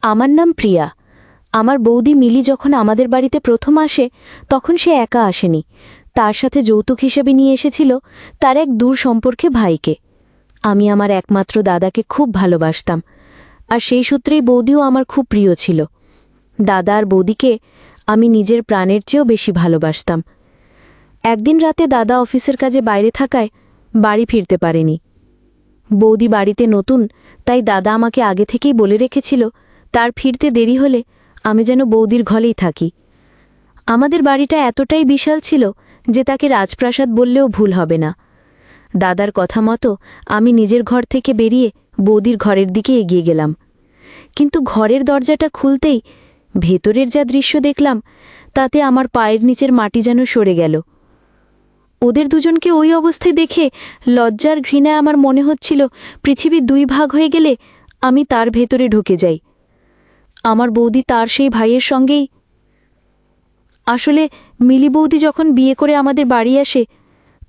আমার নাম প্রিয়া। আমার বৌদি মিলি যখন আমাদের বাড়িতে প্রথম আসে তখন সে একা আসেনি, তার সাথে যৌতুক হিসেবে নিয়ে এসেছিল তার এক দূর সম্পর্কে ভাইকে। আমি আমার একমাত্র দাদাকে খুব ভালোবাসতাম, আর সেই সূত্রেই বৌদিও আমার খুব প্রিয় ছিল। দাদা আর বৌদিকে আমি নিজের প্রাণের চেয়েও বেশি ভালোবাসতাম। একদিন রাতে দাদা অফিসের কাজে বাইরে থাকায় বাড়ি ফিরতে পারেনি। বৌদি বাড়িতে নতুন, তাই দাদা আমাকে আগে থেকেই বলে রেখেছিল তার ফিরতে দেরি হলে আমি যেন বৌদির ঘরেই থাকি। আমাদের বাড়িটা এতটাই বিশাল ছিল যে তাকে রাজপ্রাসাদ বললেও ভুল হবে না। দাদার কথা মতো আমি নিজের ঘর থেকে বেরিয়ে বৌদির ঘরের দিকে এগিয়ে গেলাম, কিন্তু ঘরের দরজাটা খুলতেই ভেতরের যা দৃশ্য দেখলাম তাতে আমার পায়ের নিচের মাটি যেন সরে গেল। ওদের দুজনকে ওই অবস্থায় দেখে লজ্জার ঘৃণায় আমার মনে হচ্ছিল পৃথিবী দুই ভাগ হয়ে গেলে আমি তার ভেতরে ঢুকে যাই। আমার বৌদি তার সেই ভাইয়ের সঙ্গেই। আসলে মিলি বৌদি যখন বিয়ে করে আমাদের বাড়ি আসে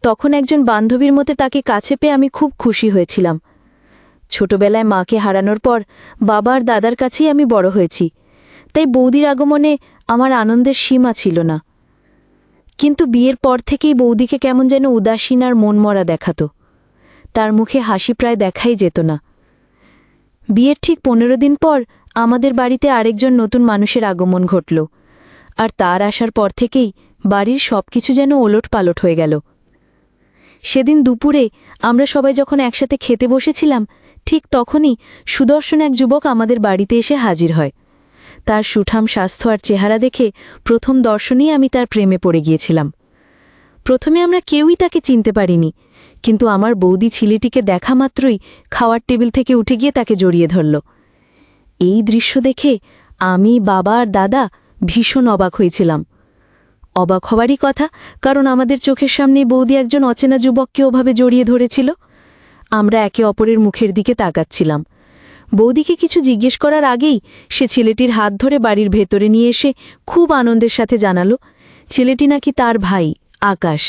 তখন একজন বান্ধবীর মতে তাকে কাছে পেয়ে আমি খুব খুশি হয়েছিলাম। ছোটবেলায় মাকে হারানোর পর বাবা আর দাদার কাছেই আমি বড় হয়েছি, তাই বৌদির আগমনে আমার আনন্দের সীমা ছিল না। কিন্তু বিয়ের পর থেকেই বৌদিকে কেমন যেন উদাসীন আর মনমরা দেখাতো। তার মুখে হাসি প্রায় দেখাই যেত না। বিয়ের ঠিক 15 দিন পর আমাদের বাড়িতে আরেকজন নতুন মানুষের আগমন ঘটল, আর তার আসার পর থেকেই বাড়ির সবকিছু যেন ওলটপালট হয়ে গেল। সেদিন দুপুরে আমরা সবাই যখন একসাথে খেতে বসেছিলাম ঠিক তখনই সুদর্শন এক যুবক আমাদের বাড়িতে এসে হাজির হয়। তার সুঠাম স্বাস্থ্য আর চেহারা দেখে প্রথম দর্শনেই আমি তার প্রেমে পড়ে গিয়েছিলাম। প্রথমে আমরা কেউই তাকে চিনতে পারিনি, কিন্তু আমার বৌদি ছেলেটিকে দেখা মাত্রই খাওয়ার টেবিল থেকে উঠে গিয়ে তাকে জড়িয়ে ধরল। এই দৃশ্য দেখে আমি, বাবা আর দাদা ভীষণ অবাক হয়েছিলাম। অবাক হওয়ারই কথা, কারণ আমাদের চোখের সামনেই বৌদি একজন অচেনা যুবককে ওভাবে জড়িয়ে ধরেছিল। আমরা একে অপরের মুখের দিকে তাকাচ্ছিলাম। বৌদিকে কিছু জিজ্ঞেস করার আগেই সে ছেলেটির হাত ধরে বাড়ির ভেতরে নিয়ে এসে খুব আনন্দের সাথে জানালো ছেলেটি নাকি তার ভাই আকাশ।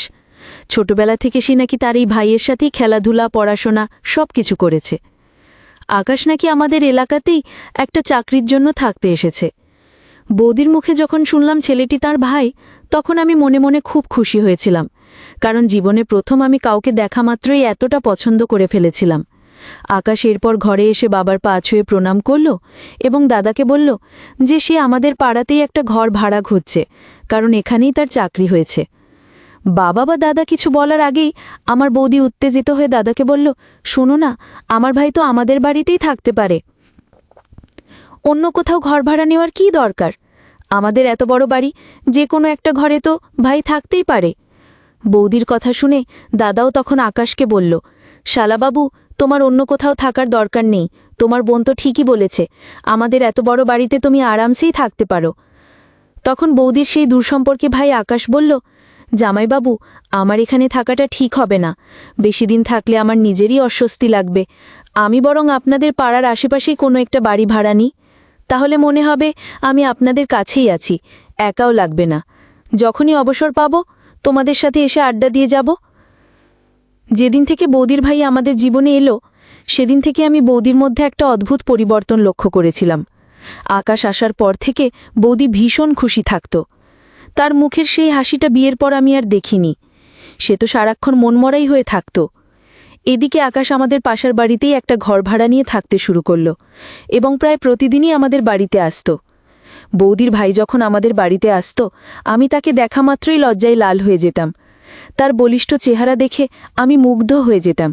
ছোটবেলা থেকে সে নাকি তার এই ভাইয়ের সাথেই খেলাধুলা, পড়াশোনা সব কিছু করেছে। আকাশ নাকি আমাদের এলাকাতেই একটা চাকরির জন্য থাকতে এসেছে। বৌদির মুখে যখন শুনলাম ছেলেটি তার ভাই, তখন আমি মনে মনে খুব খুশি হয়েছিলাম, কারণ জীবনে প্রথম আমি কাউকে দেখা মাত্রই এতটা পছন্দ করে ফেলেছিলাম। আকাশ এরপর ঘরে এসে বাবার পা ছুঁয়ে প্রণাম করল এবং দাদাকে বলল যে সে আমাদের পাড়াতেই একটা ঘর ভাড়া খুঁজছে, কারণ এখানেই তার চাকরি হয়েছে। বাবা বা দাদা কিছু বলার আগেই আমার বৌদি উত্তেজিত হয়ে দাদাকে বলল, শোনো না, আমার ভাই তো আমাদের বাড়িতেই থাকতে পারে, অন্য কোথাও ঘর ভাড়া নেওয়ার কী দরকার? আমাদের এত বড় বাড়ি, যে কোনো একটা ঘরে তো ভাই থাকতেই পারে। বৌদির কথা শুনে দাদাও তখন আকাশকে বলল, শালাবাবু, তোমার অন্য কোথাও থাকার দরকার নেই, তোমার বোন তো ঠিকই বলেছে, আমাদের এত বড় বাড়িতে তুমি আরামসেই থাকতে পারো। তখন বৌদির সেই দূরসম্পর্কে ভাই আকাশ বলল, জামাইবাবু, আমার এখানে থাকাটা ঠিক হবে না, বেশি দিন থাকলে আমার নিজেরই অস্বস্তি লাগবে। আমি বরং আপনাদের পাড়ার আশেপাশেই কোনো একটা বাড়ি ভাড়া নিই, তাহলে মনে হবে আমি আপনাদের কাছেই আছি, একাও লাগবে না। যখনই অবসর পাব তোমাদের সাথে এসে আড্ডা দিয়ে যাব। যেদিন থেকে বৌদির ভাই আমাদের জীবনে এলো সেদিন থেকে আমি বৌদির মধ্যে একটা অদ্ভুত পরিবর্তন লক্ষ্য করেছিলাম। আকাশ আসার পর থেকে বৌদি ভীষণ খুশি থাকত। তার মুখের সেই হাসিটা বিয়ের পর আমি আর দেখিনি। সে তো সারাক্ষণ মনমরাই হয়ে থাকত। এদিকে আকাশ আমাদের পাশের বাড়িতেই একটা ঘর ভাড়া নিয়ে থাকতে শুরু করল এবং প্রায় প্রতিদিনই আমাদের বাড়িতে আসত। বৌদির ভাই যখন আমাদের বাড়িতে আসত আমি তাকে দেখা মাত্রই লজ্জায় লাল হয়ে যেতাম। তার বলিষ্ঠ চেহারা দেখে আমি মুগ্ধ হয়ে যেতাম।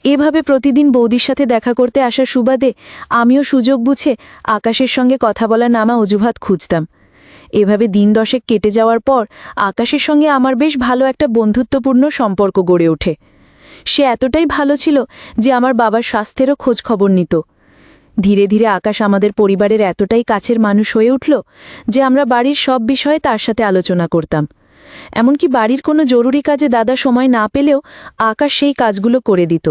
এভাবে প্রতিদিন বৌদির সাথে দেখা করতে আসার সুবাদে আমিও সুযোগ বুঝে আকাশের সঙ্গে কথা বলার নামা অজুহাত খুঁজতাম। এভাবে দিন 10 কেটে যাওয়ার পর আকাশের সঙ্গে আমার বেশ ভালো একটা বন্ধুত্বপূর্ণ সম্পর্ক গড়ে ওঠে। সে এতটাই ভালো ছিল যে আমার বাবার স্বাস্থ্যেরও খোঁজ খবর নিত। ধীরে ধীরে আকাশ আমাদের পরিবারের এতটাই কাছের মানুষ হয়ে উঠল যে আমরা বাড়ির সব বিষয়ে তার সাথে আলোচনা করতাম। এমনকি বাড়ির কোনো জরুরি কাজে দাদা সময় না পেলেও আকাশ সেই কাজগুলো করে দিত।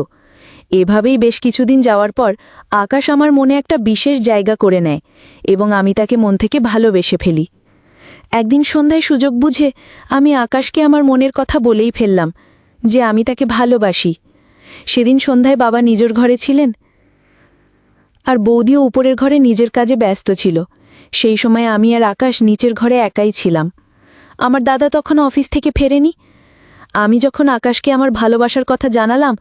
এভাবেই বেশ কিছুদিন যাওয়ার পর আকাশ আমার মনে একটা বিশেষ জায়গা করে নেয় এবং আমি তাকে মন থেকে ভালোবেসে ফেলি। একদিন সন্ধ্যায় সুযোগ বুঝে আমি আকাশকে আমার মনের কথা বলেই ফেললাম যে আমি তাকে ভালোবাসি। সেদিন সন্ধ্যায় বাবা নিজের ঘরে ছিলেন। আর বৌদিও উপরের ঘরে নিজের কাজে ব্যস্ত ছিল। সেই সময় আমি আর আকাশ নিচের ঘরে একাই ছিলাম। আমার দাদা তখন অফিস থেকে ফেরেনি। আমি যখন আকাশকে আমার ভালোবাসার কথা জানালাম,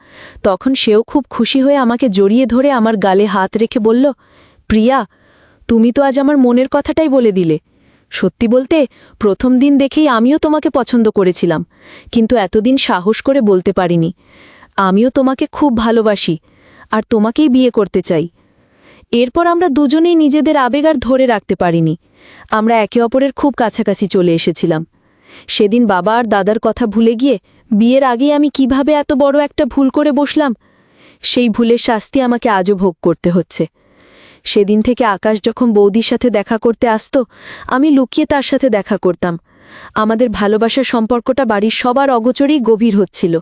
তখন সেও খুব খুশি হয়ে আমাকে জড়িয়ে ধরে আমার গালে হাত রেখে বলল, প্রিয়া, তুমি তো আজ আমার মনের কথাটাই বলে দিলে। সত্যি বলতে, প্রথম দিন দেখেই আমিও তোমাকে পছন্দ করেছিলাম, কিন্তু এতদিন সাহস করে বলতে পারিনি। আমিও তোমাকে খুব ভালোবাসি, আর তোমাকেই বিয়ে করতে চাই। এরপর আমরা দুজনেই নিজেদের আবেগ আর ধরে রাখতে পারিনি। আমরা একে অপরের খুব কাছাকাছি চলে এসেছিলাম। সেদিন বাবা আর দাদার কথা ভুলে গিয়ে বিয়ের আগে আমি কিভাবে এত বড় একটা ভুল করে বসলাম, সেই ভুলের শাস্তি আমাকে আজও ভোগ করতে হচ্ছে। সেদিন থেকে আকাশ যখন বৌদির সাথে দেখা করতে আসতো, আমি লুকিয়ে তার সাথে দেখা করতাম। আমাদের ভালোবাসার সম্পর্কটা বাড়ির সবার অগোচরেই গভীর হচ্ছিল।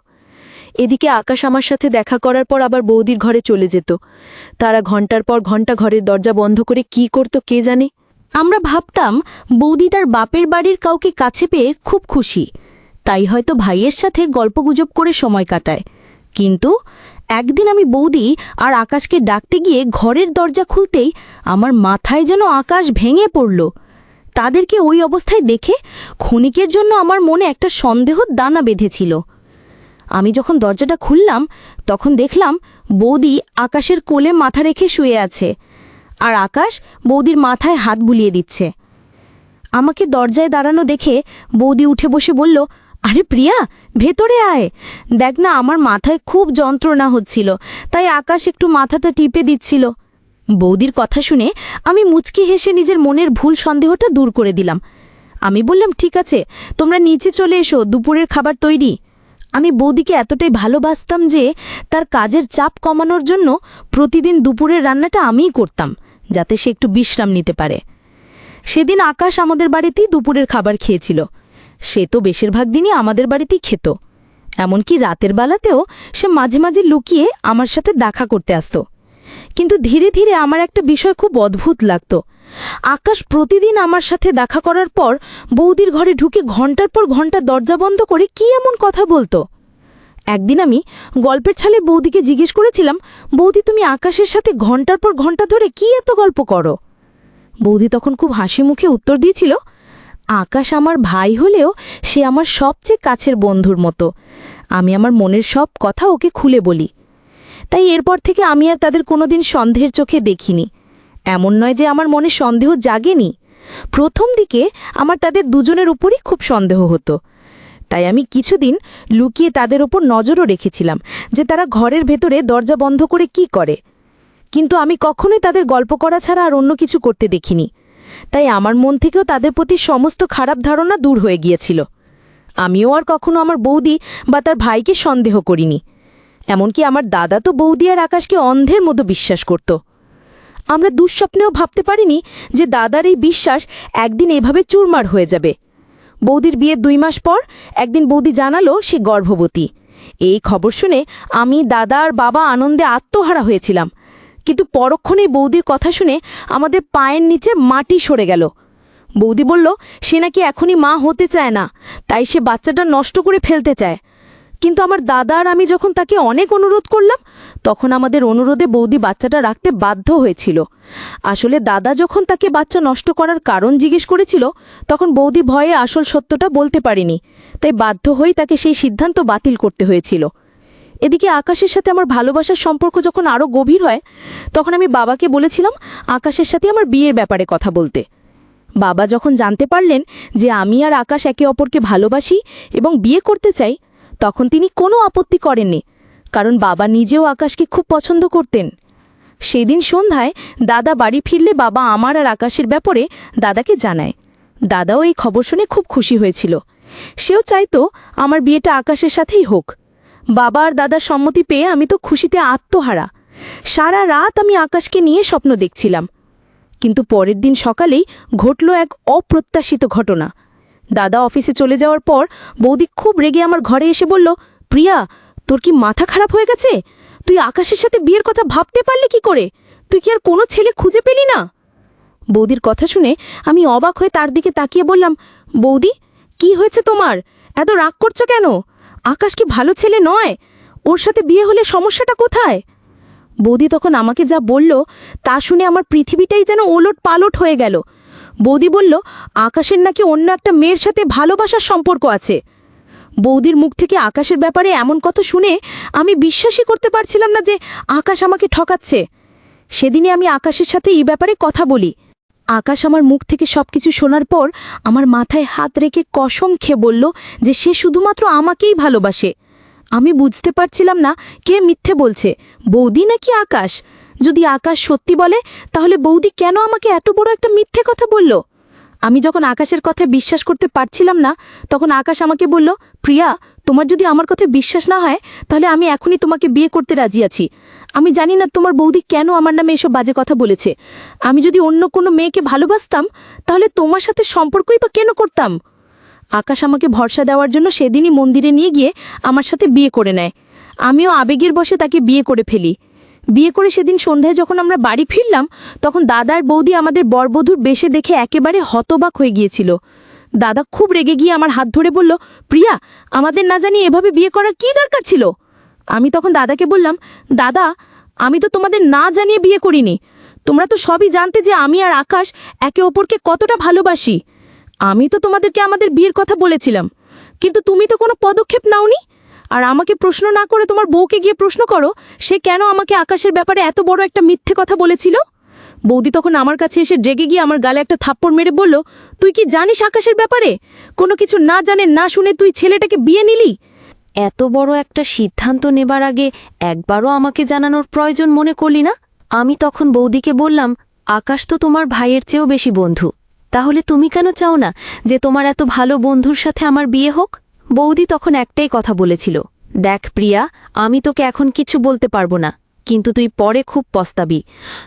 এদিকে আকাশ আমার সাথে দেখা করার পর আবার বৌদির ঘরে চলে যেত। তারা ঘন্টার পর ঘন্টা ঘরের দরজা বন্ধ করে কি করত কে জানে। আমরা ভাবতাম বৌদি তার বাপের বাড়ির কাউকে কাছে পেয়ে খুব খুশি, তাই হয়তো ভাইয়ের সাথে গল্পগুজব করে সময় কাটায়। কিন্তু একদিন আমি বৌদি আর আকাশকে ডাকতে গিয়ে ঘরের দরজা খুলতেই আমার মাথায় যেন আকাশ ভেঙে পড়ল। তাদেরকে ওই অবস্থায় দেখে ক্ষণিকের জন্য আমার মনে একটা সন্দেহ দানা বেঁধেছিল। আমি যখন দরজাটা খুললাম, তখন দেখলাম বৌদি আকাশের কোলে মাথা রেখে শুয়ে আছে, আর আকাশ বৌদির মাথায় হাত বুলিয়ে দিচ্ছে। আমাকে দরজায় দাঁড়ানো দেখে বৌদি উঠে বসে বলল, আরে প্রিয়া, ভেতরে আয়, দেখ না আমার মাথায় খুব যন্ত্রণা হচ্ছিল, তাই আকাশ একটু মাথাটা টিপে দিচ্ছিল। বৌদির কথা শুনে আমি মুচকি হেসে নিজের মনের ভুল সন্দেহটা দূর করে দিলাম। আমি বললাম, ঠিক আছে, তোমরা নিচে চলে এসো, দুপুরের খাবার তৈরি। আমি বৌদিকে এতটাই ভালোবাসতাম যে তার কাজের চাপ কমানোর জন্য প্রতিদিন দুপুরের রান্নাটা আমিই করতাম, যাতে সে একটু বিশ্রাম নিতে পারে। সেদিন আকাশ আমাদের বাড়িতেই দুপুরের খাবার খেয়েছিল। সে তো বেশিরভাগ দিনই আমাদের বাড়িতেই খেত। এমনকি রাতের বেলাতেও সে মাঝে মাঝে লুকিয়ে আমার সাথে দেখা করতে আসত। কিন্তু ধীরে ধীরে আমার একটা বিষয় খুব অদ্ভুত লাগত। আকাশ প্রতিদিন আমার সাথে দেখা করার পর বৌদির ঘরে ঢুকে ঘন্টার পর ঘন্টা দরজা বন্ধ করে কি এমন কথা বলতো। একদিন আমি গল্পের ছলে বৌদিকে জিজ্ঞেস করেছিলাম, বৌদি, তুমি আকাশের সাথে ঘন্টার পর ঘন্টা ধরে কি এত গল্প করো? বৌদি তখন খুব হাসি মুখে উত্তর দিয়েছিল, আকাশ আমার ভাই হলেও সে আমার সবচেয়ে কাছের বন্ধুর মতো। আমি আমার মনের সব কথা ওকে খুলে বলি। তাই এরপর থেকে আমি আর তাদের কোনোদিন সন্দেহের চোখে দেখিনি। এমন নয় যে আমার মনে সন্দেহ জাগেনি। প্রথম দিকে আমার তাদের দুজনের উপরই খুব সন্দেহ হতো। তাই আমি কিছুদিন লুকিয়ে তাদের ওপর নজরও রেখেছিলাম যে তারা ঘরের ভেতরে দরজা বন্ধ করে কি করে। কিন্তু আমি কখনোই তাদের গল্প করা ছাড়া আর অন্য কিছু করতে দেখিনি। তাই আমার মন থেকেও তাদের প্রতি সমস্ত খারাপ ধারণা দূর হয়ে গিয়েছিল। আমিও আর কখনো আমার বৌদি বা তার ভাইকে সন্দেহ করিনি। এমনকি আমার দাদা তো বৌদি আর আকাশকে অন্ধের মতো বিশ্বাস করত। আমরা দুঃস্বপ্নেও ভাবতে পারিনি যে দাদার এই বিশ্বাস একদিন এভাবে চুরমার হয়ে যাবে। বৌদির বিয়ের 2 মাস পর একদিন বৌদি জানালো সে গর্ভবতী। এই খবর শুনে আমি, দাদা আর বাবা আনন্দে আত্মহারা হয়েছিলাম। কিন্তু পরক্ষণেই বৌদির কথা শুনে আমাদের পায়ের নিচে মাটি সরে গেল। বৌদি বলল সে নাকি এখনই মা হতে চায় না, তাই সে বাচ্চাটা নষ্ট করে ফেলতে চায়। কিন্তু আমার দাদা আর আমি যখন তাকে অনেক অনুরোধ করলাম, তখন আমাদের অনুরোধে বৌদি বাচ্চাটা রাখতে বাধ্য হয়েছিল। আসলে দাদা যখন তাকে বাচ্চা নষ্ট করার কারণ জিজ্ঞেস করেছিল, তখন বৌদি ভয়ে আসল সত্যটা বলতে পারেনি, তাই বাধ্য হয়েই তাকে সেই সিদ্ধান্ত বাতিল করতে হয়েছিল। এদিকে আকাশের সাথে আমার ভালোবাসার সম্পর্ক যখন আরও গভীর হয়, তখন আমি বাবাকে বলেছিলাম আকাশের সাথে আমার বিয়ের ব্যাপারে কথা বলতে। বাবা যখন জানতে পারলেন যে আমি আর আকাশ একে অপরকে ভালোবাসি এবং বিয়ে করতে চাই, তখন তিনি কোনো আপত্তি করেননি, কারণ বাবা নিজেও আকাশকে খুব পছন্দ করতেন। সেদিন সন্ধ্যায় দাদা বাড়ি ফিরলে বাবা আমার আর আকাশের ব্যাপারে দাদাকে জানায়। দাদাও এই খবর শুনে খুব খুশি হয়েছিল। সেও চাইতো আমার বিয়েটা আকাশের সাথেই হোক। বাবা আর দাদার সম্মতি পেয়ে আমি তো খুশিতে আত্মহারা। সারা রাত আমি আকাশকে নিয়ে স্বপ্ন দেখছিলাম। কিন্তু পরের দিন সকালেই ঘটল এক অপ্রত্যাশিত ঘটনা। দাদা অফিসে চলে যাওয়ার পর বৌদি খুব রেগে আমার ঘরে এসে বলল, প্রিয়া, তোর কি মাথা খারাপ হয়ে গেছে? তুই আকাশের সাথে বিয়ের কথা ভাবতে পারলি কি করে? তুই কি আর কোনো ছেলে খুঁজে পেলি না? বৌদির কথা শুনে আমি অবাক হয়ে তার দিকে তাকিয়ে বললাম, বৌদি, কি হয়েছে তোমার? এত রাগ করছো কেন? আকাশ কি ভালো ছেলে নয়? ওর সাথে বিয়ে হলে সমস্যাটা কোথায়? বৌদি তখন আমাকে যা বলল তা শুনে আমার পৃথিবীটাই যেন ওলট পালট হয়ে গেল। বৌদি বলল আকাশের নাকি অন্য একটা মেয়ের সাথে ভালোবাসার সম্পর্ক আছে। বৌদির মুখ থেকে আকাশের ব্যাপারে এমন কথা শুনে আমি বিশ্বাসই করতে পারছিলাম না যে আকাশ আমাকে ঠকাচ্ছে। সেদিনে আমি আকাশের সাথে এই ব্যাপারে কথা বলি। আকাশ আমার মুখ থেকে সবকিছু শোনার পর আমার মাথায় হাত রেখে কসম খেয়ে বলল যে সে শুধুমাত্র আমাকেই ভালোবাসে। আমি বুঝতে পারছিলাম না কে মিথ্যে বলছে, বৌদি নাকি আকাশ। যদি আকাশ সত্যি বলে তাহলে বৌদি কেন আমাকে এত বড় একটা মিথ্যে কথা বলল? আমি যখন আকাশের কথা বিশ্বাস করতে পারছিলাম না তখন আকাশ আমাকে বলল, প্রিয়া, তোমার যদি আমার কথা বিশ্বাস না হয় তাহলে আমি এখনই তোমাকে বিয়ে করতে রাজি আছি। আমি জানি না তোমার বৌদি কেন আমার নামে এসব বাজে কথা বলেছে। আমি যদি অন্য কোনো মেয়েকে ভালোবাসতাম তাহলে তোমার সাথে সম্পর্কই বা কেন করতাম? আকাশ আমাকে ভরসা দেওয়ার জন্য সেদিনই মন্দিরে নিয়ে গিয়ে আমার সাথে বিয়ে করে নেয়। আমিও আবেগের বশে তাকে বিয়ে করে ফেলি। বিয়ে করে সেদিন সন্ধ্যায় যখন আমরা বাড়ি ফিরলাম তখন দাদার বৌদি আমাদের বরবধূর বেশে দেখে একেবারে হতবাক হয়ে গিয়েছিল। দাদা খুব রেগে গিয়ে আমার হাত ধরে বলল, প্রিয়া, আমাদের না জানি এভাবে বিয়ে করার কী দরকার ছিল? আমি তখন দাদাকে বললাম, দাদা, আমি তো তোমাদের না জানিয়ে বিয়ে করিনি। তোমরা তো সবই জানতে যে আমি আর আকাশ একে অপরকে কতটা ভালোবাসি। আমি তো তোমাদেরকে আমাদের বিয়ের কথা বলেছিলাম, কিন্তু তুমি তো কোনো পদক্ষেপ নাওনি। আর আমাকে প্রশ্ন না করে তোমার বউকে গিয়ে প্রশ্ন করো সে কেন আমাকে আকাশের ব্যাপারে এত বড় একটা মিথ্যে কথা বলেছিল। বৌদি তখন আমার কাছে এসে রেগে গিয়ে আমার গালে একটা থাপ্পড় মেরে বলল, তুই কি জানিস আকাশের ব্যাপারে? কোনো কিছু না জানে না শুনে তুই ছেলেটাকে বিয়ে নিলি। এত বড় একটা সিদ্ধান্ত নেবার আগে একবারও আমাকে জানানোর প্রয়োজন মনে করলি না? আমি তখন বৌদিকে বললাম, আকাশ তো তোমার ভাইয়ের চেয়েও বেশি বন্ধু, তাহলে তুমি কেন চাও না যে তোমার এত ভালো বন্ধুর সাথে আমার বিয়ে হোক? বৌদি তখন একটাই কথা বলেছিল, দেখ প্রিয়া, আমি তোকে এখন কিছু বলতে পারবো না, কিন্তু তুই পরে খুব পস্তাবি,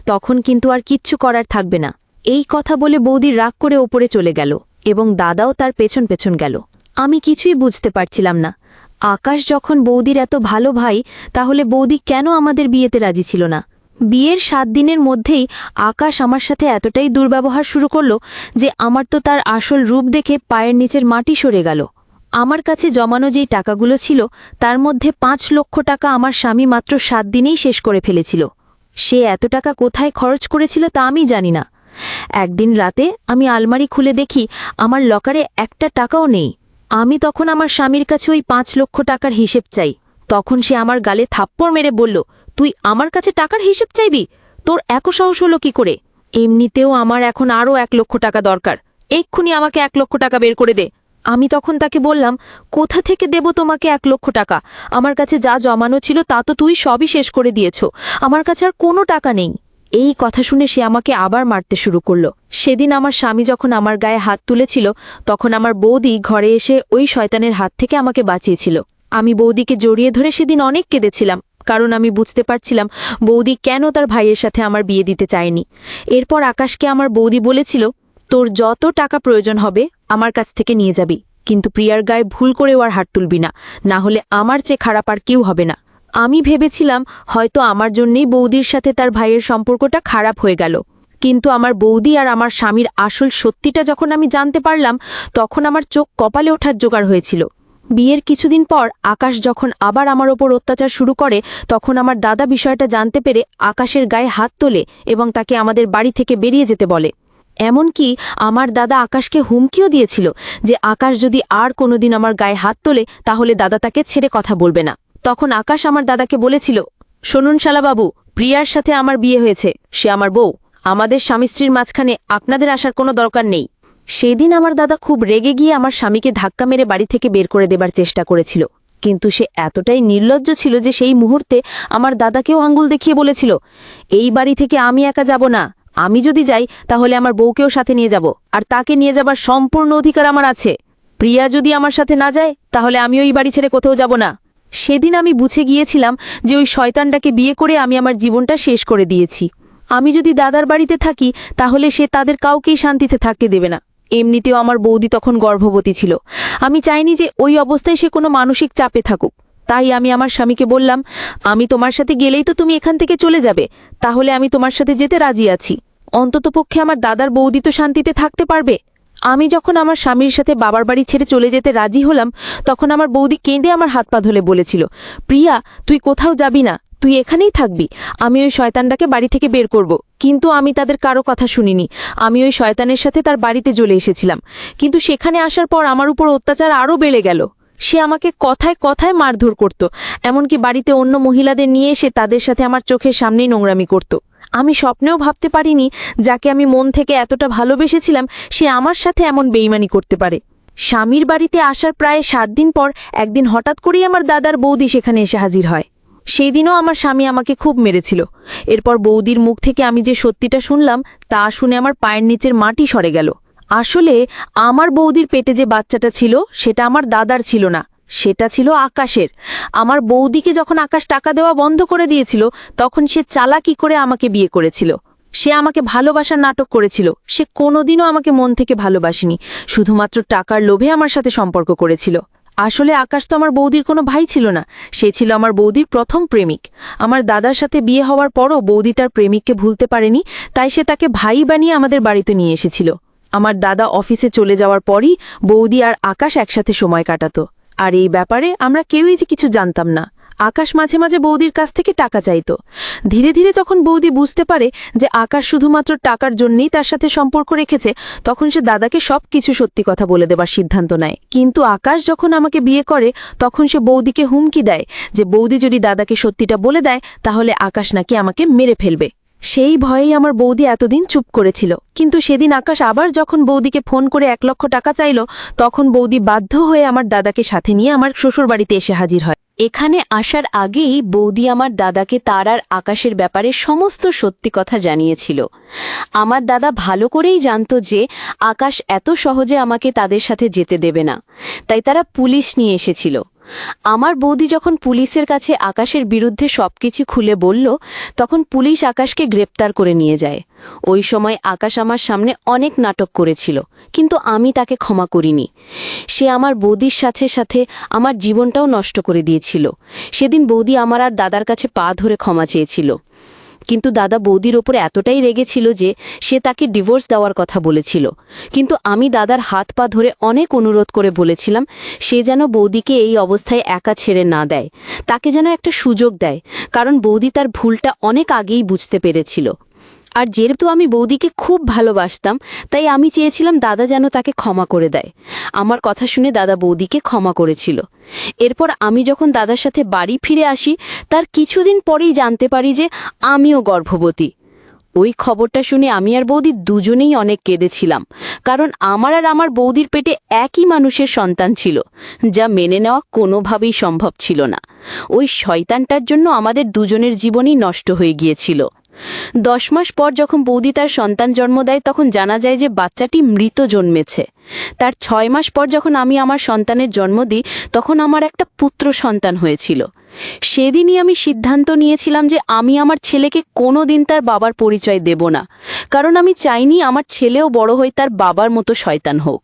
তখন কিন্তু আর কিচ্ছু করার থাকবে না। এই কথা বলে বৌদি রাগ করে ওপরে চলে গেল এবং দাদাও তার পেছন পেছন গেল। আমি কিছুই বুঝতে পারছিলাম না। আকাশ যখন বৌদির এত ভালো ভাই, তাহলে বৌদি কেন আমাদের বিয়েতে রাজি ছিল না? বিয়ের 7 দিনের মধ্যেই আকাশ আমার সাথে এতটাই দুর্ব্যবহার শুরু করল যে আমার তো তার আসল রূপ দেখে পায়ের নিচের মাটি সরে গেল। আমার কাছে জমানো যেই টাকাগুলো ছিল তার মধ্যে 5 লক্ষ টাকা আমার স্বামী মাত্র 7 দিনেই শেষ করে ফেলেছিল। সে এত টাকা কোথায় খরচ করেছিল তা আমি জানি না। একদিন রাতে আমি আলমারি খুলে দেখি আমার লকারে একটা টাকাও নেই। আমি তখন আমার স্বামীর কাছে ওই 5 লক্ষ টাকার হিসেব চাই। তখন সে আমার গালে থাপ্পড় মেরে বলল, তুই আমার কাছে টাকার হিসেব চাইবি? তোর এত সাহস হলো কি করে? এমনিতেও আমার এখন আরও 1 লক্ষ টাকা দরকার, এক্ষুনি আমাকে 1 লক্ষ টাকা বের করে দে। আমি তখন তাকে বললাম, কোথা থেকে দেব তোমাকে 1 লক্ষ টাকা? আমার কাছে যা জমানো ছিল তা তো তুই সবই শেষ করে দিয়েছ, আমার কাছে আর কোনো টাকা নেই। এই কথা শুনে সে আমাকে আবার মারতে শুরু করলো। সেদিন আমার স্বামী যখন আমার গায়ে হাত তুলেছিল তখন আমার বৌদি ঘরে এসে ওই শয়তানের হাত থেকে আমাকে বাঁচিয়েছিল। আমি বৌদিকে জড়িয়ে ধরে সেদিন অনেক কেঁদেছিলাম, কারণ আমি বুঝতে পারছিলাম বৌদি কেন তার ভাইয়ের সাথে আমার বিয়ে দিতে চায়নি। এরপর আকাশকে আমার বৌদি বলেছিল, তোর যত টাকা প্রয়োজন হবে আমার কাছ থেকে নিয়ে যাবি, কিন্তু প্রিয়ার গায়ে ভুল করেও আর হাত তুলবি না, না হলে আমার চেয়ে খারাপ আর কেউ হবে না। আমি ভেবেছিলাম হয়তো আমার জন্যেই বৌদির সাথে তার ভাইয়ের সম্পর্কটা খারাপ হয়ে গেল, কিন্তু আমার বৌদি আর আমার স্বামীর আসল সত্যিটা যখন আমি জানতে পারলাম তখন আমার চোখ কপালে ওঠার জোগাড় হয়েছিল। বিয়ের কিছুদিন পর আকাশ যখন আবার আমার ওপর অত্যাচার শুরু করে তখন আমার দাদা বিষয়টা জানতে পেরে আকাশের গায়ে হাত তোলে এবং তাকে আমাদের বাড়ি থেকে বেরিয়ে যেতে বলে। এমনকি আমার দাদা আকাশকে হুমকিও দিয়েছিল যে আকাশ যদি আর কোনোদিন আমার গায়ে হাত তোলে তাহলে দাদা তাকে ছেড়ে কথা বলবে না। তখন আকাশ আমার দাদাকে বলেছিল, শুনুন শালাবাবু, প্রিয়ার সাথে আমার বিয়ে হয়েছে, সে আমার বউ, আমাদের স্বামী স্ত্রীর মাঝখানে আপনাদের আসার কোনো দরকার নেই। সেদিন আমার দাদা খুব রেগে গিয়ে আমার স্বামীকে ধাক্কা মেরে বাড়ি থেকে বের করে দেবার চেষ্টা করেছিল, কিন্তু সে এতটাই নির্লজ্জ ছিল যে সেই মুহূর্তে আমার দাদাকেও আঙ্গুল দেখিয়ে বলেছিল, এই বাড়ি থেকে আমি একা যাব না, আমি যদি যাই তাহলে আমার বউকেও সাথে নিয়ে যাব, আর তাকে নিয়ে যাবার সম্পূর্ণ অধিকার আমার আছে। প্রিয়া যদি আমার সাথে না যায় তাহলে আমি ওই বাড়ি ছেড়ে কোথাও যাব না। সেদিন আমি বুঝে গিয়েছিলাম যে ওই শয়তানটাকে বিয়ে করে আমি আমার জীবনটা শেষ করে দিয়েছি। আমি যদি দাদার বাড়িতে থাকি তাহলে সে তাদের কাউকেই শান্তিতে থাকতে দেবে না। এমনিতেও আমার বৌদি তখন গর্ভবতী ছিল, আমি চাইনি যে ওই অবস্থায় সে কোনো মানসিক চাপে থাকুক। তাই আমি আমার স্বামীকে বললাম, আমি তোমার সাথে গেলেই তো তুমি এখান থেকে চলে যাবে, তাহলে আমি তোমার সাথে যেতে রাজি আছি, অন্ততপক্ষে আমার দাদার বৌদি তো শান্তিতে থাকতে পারবে। আমি যখন আমার স্বামীর সাথে বাবার বাড়ি ছেড়ে চলে যেতে রাজি হলাম তখন আমার বৌদি কেঁদে আমার হাত পা ধরে বলেছিল, প্রিয়া, তুই কোথাও যাবি না, তুই এখানেই থাকবি, আমি ওই শয়তানটাকে বাড়ি থেকে বের করব। কিন্তু আমি তাদের কারো কথা শুনিনি। আমি ওই শয়তানের সাথে তার বাড়িতে চলে এসেছিলাম, কিন্তু সেখানে আসার পর আমার উপর অত্যাচার আরও বেড়ে গেল। সে আমাকে কথায় কথায় মারধর করত, এমনকি বাড়িতে অন্য মহিলাদের নিয়ে এসে তাদের সাথে আমার চোখের সামনেই নোংরামি করত। আমি স্বপ্নেও ভাবতে পারিনি যাকে আমি মন থেকে এতটা ভালোবেসেছিলাম সে আমার সাথে এমন বেইমানি করতে পারে। স্বামীর বাড়িতে আসার প্রায় 7 দিন পর একদিন হঠাৎ করেই আমার দাদার বৌদি সেখানে এসে হাজির হয়। সেই দিনও আমার স্বামী আমাকে খুব মেরেছিল। এরপর বৌদির মুখ থেকে আমি যে সত্যিটা শুনলাম তা শুনে আমার পায়ের নিচের মাটি সরে গেল। আসলে আমার বৌদির পেটে যে বাচ্চাটা ছিল সেটা আমার দাদার ছিল না, সেটা ছিল আকাশের। আমার বৌদিকে যখন আকাশ টাকা দেওয়া বন্ধ করে দিয়েছিল তখন সে চালাকি করে আমাকে বিয়ে করেছিল। সে আমাকে ভালোবাসার নাটক করেছিল। সে কোনোদিনও আমাকে মন থেকে ভালোবাসেনি, শুধুমাত্র টাকার লোভে আমার সাথে সম্পর্ক করেছিল। আসলে আকাশ তো আমার বৌদির কোনো ভাই ছিল না, সে ছিল আমার বৌদির প্রথম প্রেমিক। আমার দাদার সাথে বিয়ে হওয়ার পরও বৌদি তার প্রেমিককে ভুলতে পারেনি, তাই সে তাকে ভাই বানিয়ে আমাদের বাড়িতে নিয়ে এসেছিল। আমার দাদা অফিসে চলে যাওয়ার পরই বৌদি আর আকাশ একসাথে সময় কাটাতো। আর এই ব্যাপারে আমরা কেউই যে কিছু জানতাম না। আকাশ মাঝে মাঝে বৌদির কাছ থেকে টাকা চাইতো। ধীরে ধীরে যখন বৌদি বুঝতে পারে যে আকাশ শুধুমাত্র টাকার জন্যই তার সাথে সম্পর্ক রেখেছে, তখন সে দাদাকে সবকিছু সত্যি কথা বলে দেবার সিদ্ধান্ত নেয়। কিন্তু আকাশ যখন আমাকে বিয়ে করে তখন সে বৌদিকে হুমকি দেয় যে বৌদি যদি দাদাকে সত্যিটা বলে দেয় তাহলে আকাশ নাকি আমাকে মেরে ফেলবে। সেই ভয়েই আমার বৌদি এতদিন চুপ করেছিল। কিন্তু সেদিন আকাশ আবার যখন বৌদিকে ফোন করে 1 লক্ষ টাকা চাইল তখন বৌদি বাধ্য হয়ে আমার দাদাকে সাথে নিয়ে আমার শ্বশুরবাড়িতে এসে হাজির হয়। এখানে আসার আগেই বৌদি আমার দাদাকে তার আর আকাশের ব্যাপারে সমস্ত সত্যি কথা জানিয়েছিল। আমার দাদা ভালো করেই জানত যে আকাশ এত সহজে আমাকে তাদের সাথে যেতে দেবে না, তাই তারা পুলিশ নিয়ে এসেছিল। আমার বৌদি যখন পুলিশের কাছে আকাশের বিরুদ্ধে সবকিছু খুলে বলল তখন পুলিশ আকাশকে গ্রেপ্তার করে নিয়ে যায়। ওই সময় আকাশ আমার সামনে অনেক নাটক করেছিল, কিন্তু আমি তাকে ক্ষমা করিনি। সে আমার বৌদির সাথে সাথে আমার জীবনটাও নষ্ট করে দিয়েছিল। সেদিন বৌদি আমার আর দাদার কাছে পা ধরে ক্ষমা চেয়েছিল, কিন্তু দাদা বৌদির ওপর এতটাই রেগেছিল যে সে তাকে ডিভোর্স দেওয়ার কথা বলেছিল। কিন্তু আমি দাদার হাত পা ধরে অনেক অনুরোধ করে বলেছিলাম সে যেন বৌদিকে এই অবস্থায় একা ছেড়ে না দেয়, তাকে যেন একটা সুযোগ দেয়, কারণ বৌদি তার ভুলটা অনেক আগেই বুঝতে পেরেছিল। আর যেহেতু আমি বৌদিকে খুব ভালোবাসতাম তাই আমি চেয়েছিলাম দাদা যেন তাকে ক্ষমা করে দেয়। আমার কথা শুনে দাদা বৌদিকে ক্ষমা করেছিল। এরপর আমি যখন দাদার সাথে বাড়ি ফিরে আসি তার কিছুদিন পরেই জানতে পারি যে আমিও গর্ভবতী। ওই খবরটা শুনে আমি আর বৌদি দুজনেই অনেক কেঁদেছিলাম, কারণ আমার আর আমার বৌদির পেটে একই মানুষের সন্তান ছিল, যা মেনে নেওয়া কোনোভাবেই সম্ভব ছিল না। ওই শয়তানটার জন্য আমাদের দুজনের জীবনই নষ্ট হয়ে গিয়েছিল। 10 মাস পর যখন বৌদি তার সন্তান জন্ম দেয় তখন জানা যায় যে বাচ্চাটি মৃত জন্মেছে। তার 6 মাস পর যখন আমি আমার সন্তানের জন্ম দিই তখন আমার একটা পুত্র সন্তান হয়েছিল। সেদিনই আমি সিদ্ধান্ত নিয়েছিলাম যে আমি আমার ছেলেকে কোনোদিন তার বাবার পরিচয় দেব না, কারণ আমি চাইনি আমার ছেলেও বড় হয়ে তার বাবার মতো শয়তান হোক।